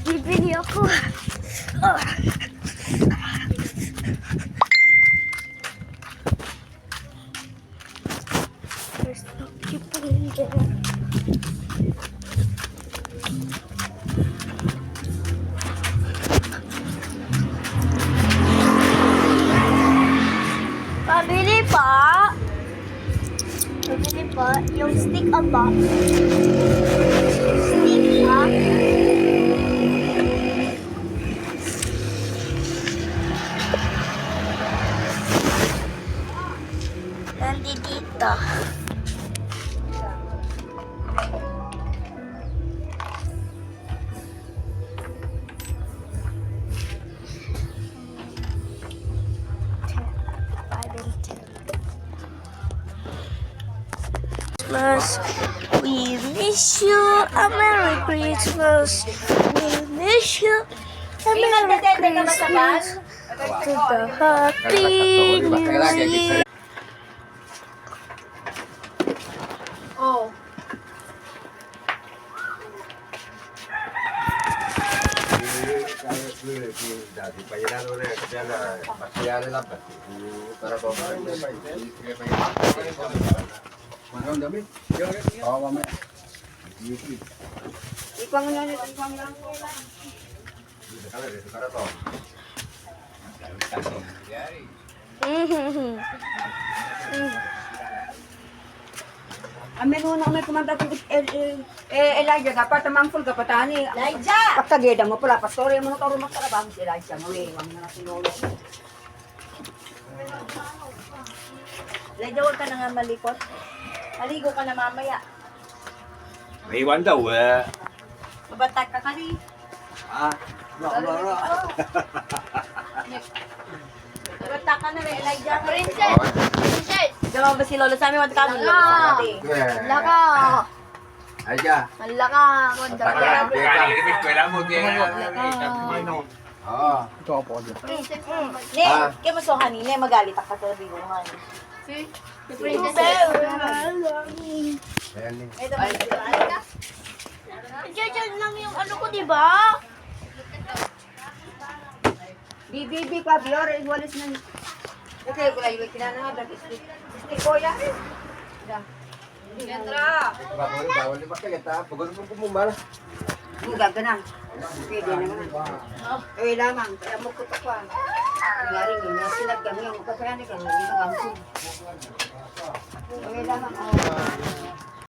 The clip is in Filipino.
Bibili ako. There's no people in there. Pabili pa. Pabili pa. Yung stick up ba? Stick ha? Nandito. Christmas, we miss you. A Merry Christmas. We miss you. A Merry Christmas. To the Happy New Year. Oh. Dati pa yan ano na, kaya na, masaya na lang ba? Para ba ba? Magandang dami. Oo, mamaya. Ipang na nito, ipang lang. Dito ka na to. Amin mo na kami kumanda ko Elijah dapat tamangful ka patani. Elijah. Pagtageda mo pala pastor mo na taro magtrabaho si Elijah mo eh, wag na sinulo. Elijah wag ka na nga malikot. Maligo ka na mamaya. May iwan daw eh. Mabatag ka kani. Ah, no. Mabatag ka na Elijah. Princess! Princess! Diba ba si Lolo sa amin wag ka mo Lolo? Laka! Aja. Laka! Oo. Princess! Ne, kaya mo so hanine magalit ka sa bigo man. Princess! Ayan din. Ito ba? Diyan lang yung ano ko, di ba? Bibi pa biyor walis na. Okay, kulay yung kinana nga stick ko ya. Entra. Bawal ba kaya ta? Pagod mo pumumala. Ang gaganan. Pwede naman. Eh lamang, kaya mo ko pa. Ngari ni sinag kami ang kapayani kan ng gamso. Eh lamang.